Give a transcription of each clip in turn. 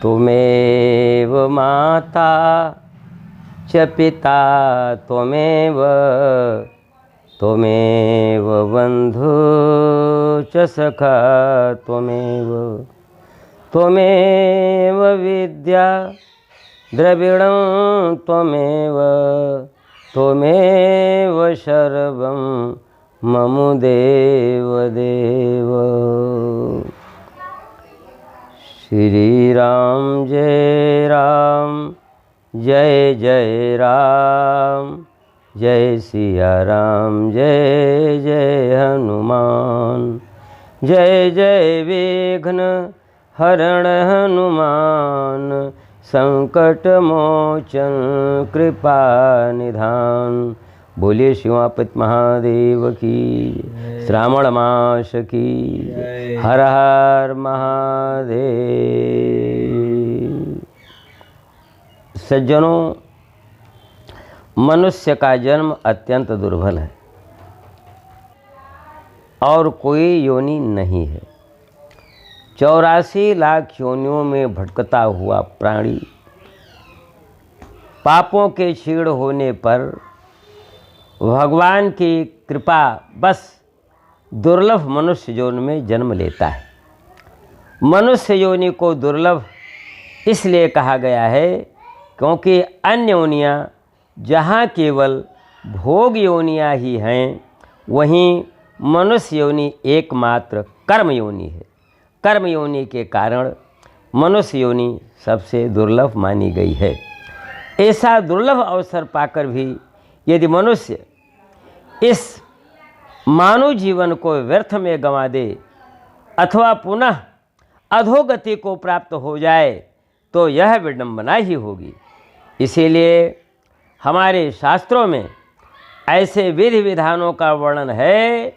त्वमेव माता च पिता त्वमेव त्वमेव बन्धु च सखा त्वमेव त्वमेव विद्या द्रविणं त्वमेव त्वमेव सर्वं मम देव देव। श्री राम जय जय राम, जय सिया राम जय जय हनुमान, जय जय विघ्न हरण हनुमान, संकट मोचन कृपा निधान। बोलिए शिवापति महादेव की, श्रावण मास की, हर हर महादेव। सज्जनों, मनुष्य का जन्म अत्यंत दुर्बल है और कोई योनि नहीं है। 84 लाख योनियों में भटकता हुआ प्राणी पापों के क्षीण होने पर भगवान की कृपा बस दुर्लभ मनुष्य योनि में जन्म लेता है। मनुष्य योनि को दुर्लभ इसलिए कहा गया है क्योंकि अन्य योनियाँ जहाँ केवल भोग योनियाँ ही हैं, वहीं मनुष्य योनि एकमात्र कर्म योनि है। कर्म योनि के कारण मनुष्य योनि सबसे दुर्लभ मानी गई है। ऐसा दुर्लभ अवसर पाकर भी यदि मनुष्य इस मानव जीवन को व्यर्थ में गंवा दे अथवा पुनः अधोगति को प्राप्त हो जाए तो यह विडंबना ही होगी। इसीलिए हमारे शास्त्रों में ऐसे विधि विधानों का वर्णन है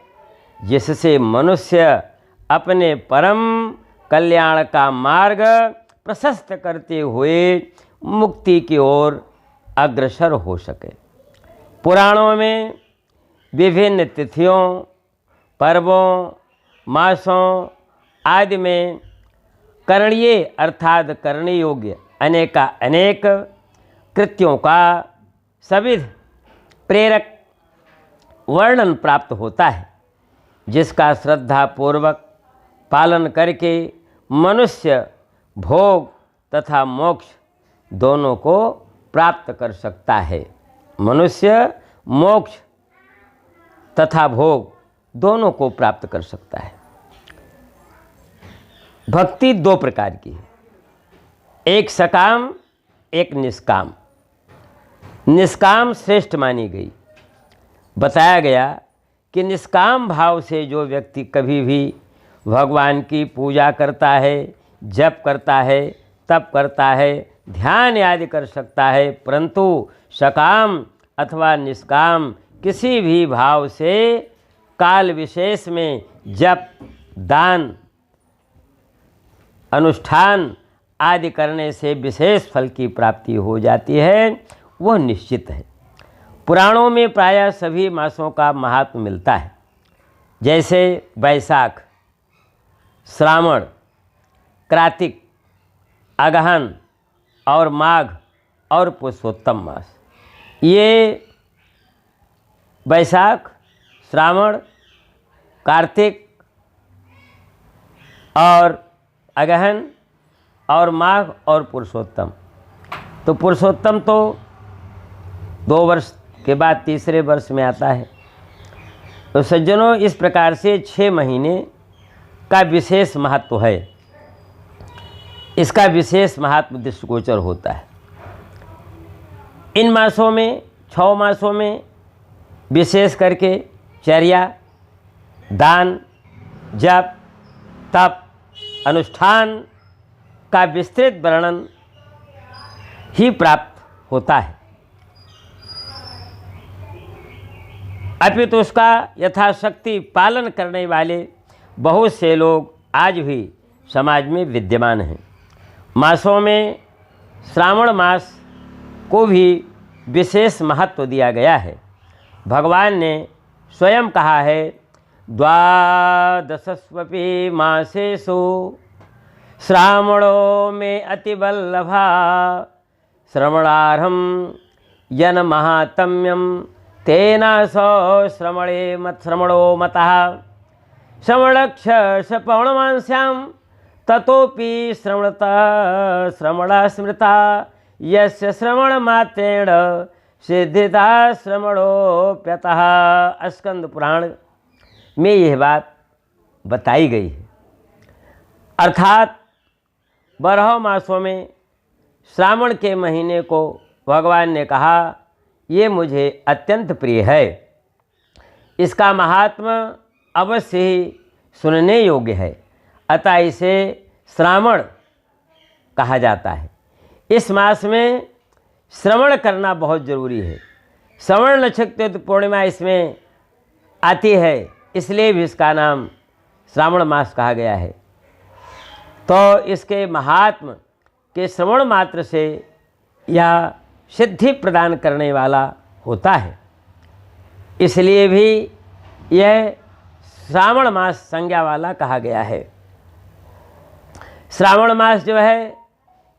जिससे मनुष्य अपने परम कल्याण का मार्ग प्रशस्त करते हुए मुक्ति की ओर अग्रसर हो सके। पुराणों में विभिन्न तिथियों, पर्वों, मासों आदि में करणीय अर्थात करने योग्य अनेक कृत्यों का सविध प्रेरक वर्णन प्राप्त होता है, जिसका श्रद्धापूर्वक पालन करके मनुष्य भोग तथा मोक्ष दोनों को प्राप्त कर सकता है। मनुष्य मोक्ष तथा भोग दोनों को प्राप्त कर सकता है। भक्ति दो प्रकार की है, एक सकाम एक निष्काम। निष्काम श्रेष्ठ मानी गई। बताया गया कि निष्काम भाव से जो व्यक्ति कभी भी भगवान की पूजा करता है, जप करता है, तप करता है, ध्यान आदि कर सकता है, परंतु सकाम अथवा निष्काम किसी भी भाव से काल विशेष में जप, दान, अनुष्ठान आदि करने से विशेष फल की प्राप्ति हो जाती है, वह निश्चित है। पुराणों में प्रायः सभी मासों का महात्म्य मिलता है, जैसे वैशाख, श्रावण, कार्तिक, अगहन और माघ और पुरुषोत्तम मास। ये वैशाख, श्रावण, कार्तिक और अगहन और माघ और पुरुषोत्तम। तो पुरुषोत्तम तो 2 वर्ष के बाद तीसरे वर्ष में आता है। तो सज्जनों, इस प्रकार से 6 महीने का विशेष महत्व है। इसका विशेष महत्व दृष्टिगोचर होता है। इन मासों में 6 मासों में विशेष करके चर्या, दान, जप, तप, अनुष्ठान का विस्तृत वर्णन ही प्राप्त होता है, अपितु उसका यथाशक्ति पालन करने वाले बहुत से लोग आज भी समाज में विद्यमान हैं। मासों में श्रावण मास को भी विशेष महत्व दिया गया है। भगवान ने स्वयं कहा है, द्वादशस्वपि मासेषु श्रावणो में अतिवल्लभा श्रवणार्हं यन महात्म्यम तेना सौ श्रवणो मतः श्रवणक्ष पौर्णमांस्यां ततोपि श्रवणा स्मृता यस्य श्रवण मात्रेण सिद्धिता श्रवणोप्यतः। स्कंद पुराण में यह बात बताई गई है। अर्थात 12 मासों में श्रावण के महीने को भगवान ने कहा ये मुझे अत्यंत प्रिय है, इसका महात्मा अवश्य ही सुनने योग्य है, अतः इसे श्रावण कहा जाता है। इस मास में श्रवण करना बहुत ज़रूरी है। श्रवण नक्षत्र पूर्णिमा इसमें आती है, इसलिए भी इसका नाम श्रावण मास कहा गया है। तो इसके महात्म के श्रवण मात्र से यह सिद्धि प्रदान करने वाला होता है, इसलिए भी यह श्रावण मास संज्ञा वाला कहा गया है। श्रावण मास जो है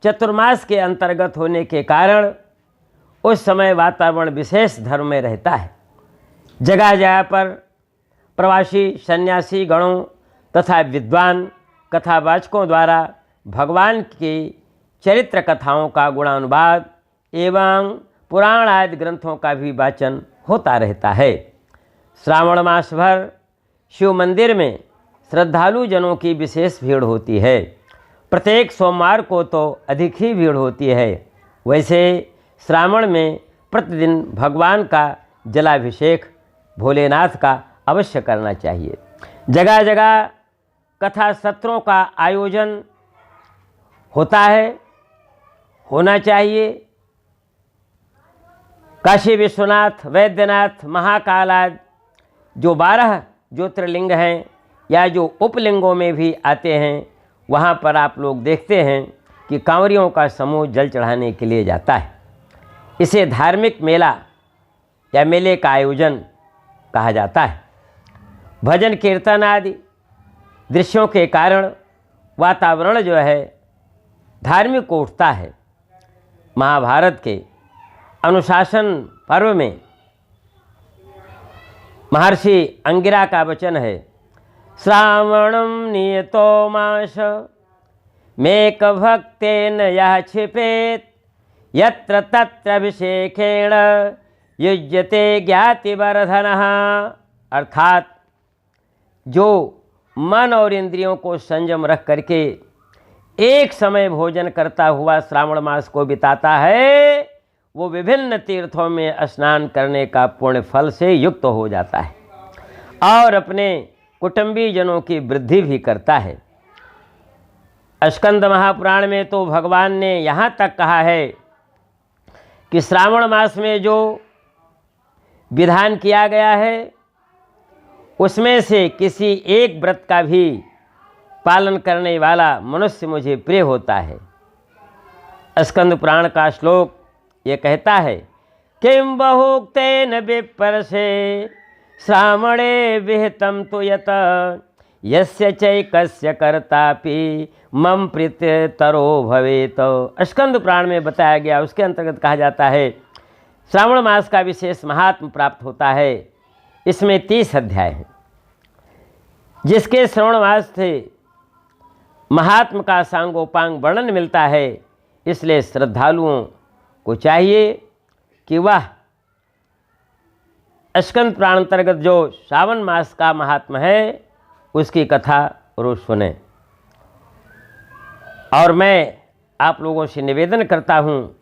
चतुर्मास के अंतर्गत होने के कारण उस समय वातावरण विशेष धर्म में रहता है। जगह जगह पर प्रवासी सन्यासी गणों तथा विद्वान कथावाचकों द्वारा भगवान की चरित्र कथाओं का गुणानुवाद एवं पुराण आदि ग्रंथों का भी वाचन होता रहता है। श्रावण मास भर शिव मंदिर में श्रद्धालु जनों की विशेष भीड़ होती है। प्रत्येक सोमवार को तो अधिक ही भीड़ होती है। वैसे श्रावण में प्रतिदिन भगवान का जलाभिषेक भोलेनाथ का अवश्य करना चाहिए। जगह जगह कथा सत्रों का आयोजन होता है, होना चाहिए। काशी विश्वनाथ, वैद्यनाथ, महाकाल आदि जो 12 ज्योतिर्लिंग हैं या जो उपलिंगों में भी आते हैं, वहाँ पर आप लोग देखते हैं कि कांवरियों का समूह जल चढ़ाने के लिए जाता है। इसे धार्मिक मेला या मेले का आयोजन कहा जाता है। भजन कीर्तन आदि दृश्यों के कारण वातावरण जो है धार्मिक उठता है। महाभारत के अनुशासन पर्व में महर्षि अंगिरा का वचन है, श्रावणं नियतो मास मेक भक्तेन यः क्षिपेत यत्र तत्र अभिषेकेण युज्यते ज्ञातिवर्धनः। अर्थात जो मन और इंद्रियों को संयम रख करके एक समय भोजन करता हुआ श्रावण मास को बिताता है, वो विभिन्न तीर्थों में स्नान करने का पुण्य फल से युक्त हो जाता है और अपने कुटुंबी जनों की वृद्धि भी करता है। स्कंद महापुराण में तो भगवान ने यहाँ तक कहा है कि श्रावण मास में जो विधान किया गया है उसमें से किसी एक व्रत का भी पालन करने वाला मनुष्य मुझे प्रिय होता है। स्कंद पुराण का श्लोक ये कहता है, किं बहुक्तेन विप्रसे श्रावणे विहितं तु यत यस्य चैकस्य कर्तापि मम प्रीत्यतरो भवेत। स्कंद पुराण में बताया गया, उसके अंतर्गत कहा जाता है श्रावण मास का विशेष महात्म प्राप्त होता है। इसमें 30 अध्याय हैं। जिसके श्रावण मास से महात्म का सांगोपांग वर्णन मिलता है, इसलिए श्रद्धालुओं को चाहिए कि वह स्कंद पुराण अंतर्गत जो श्रावण मास का महात्म है उसकी कथा रोज सुने। और मैं आप लोगों से निवेदन करता हूँ,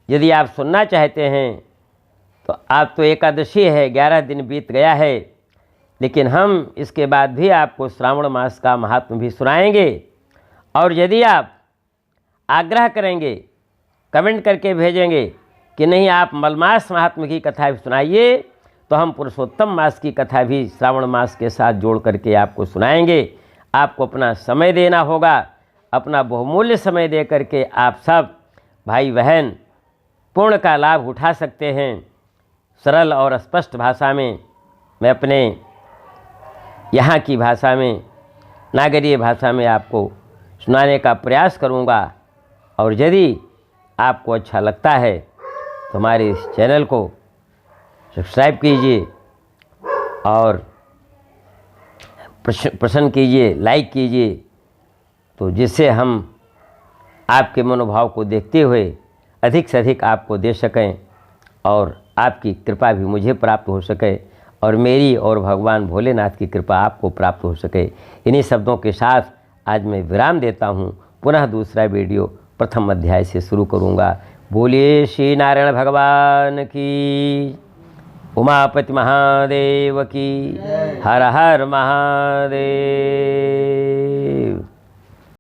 यदि आप सुनना चाहते हैं तो आप तो एकादशी है, 11 दिन बीत गया है, लेकिन हम इसके बाद भी आपको श्रावण मास का महात्म भी सुनाएंगे। और यदि आप आग्रह करेंगे, कमेंट करके भेजेंगे कि नहीं आप मलमास महात्म की कथा भी सुनाइए, तो हम पुरुषोत्तम मास की कथा भी श्रावण मास के साथ जोड़ करके आपको सुनाएंगे। आपको अपना समय देना होगा, अपना बहुमूल्य समय दे करके आप सब भाई बहन पूर्ण का लाभ उठा सकते हैं। सरल और स्पष्ट भाषा में मैं अपने यहाँ की भाषा में, नागरीय भाषा में आपको सुनाने का प्रयास करूँगा। और यदि आपको अच्छा लगता है तो हमारे इस चैनल को सब्सक्राइब कीजिए और प्रसन्न कीजिए, लाइक कीजिए, तो जिससे हम आपके मनोभाव को देखते हुए अधिक से अधिक आपको दे सकें और आपकी कृपा भी मुझे प्राप्त हो सके और मेरी और भगवान भोलेनाथ की कृपा आपको प्राप्त हो सके। इन्हीं शब्दों के साथ आज मैं विराम देता हूँ। पुनः दूसरा वीडियो प्रथम अध्याय से शुरू करूँगा। बोलिए श्री नारायण भगवान की, उमापति महादेव की, हर हर महादेव।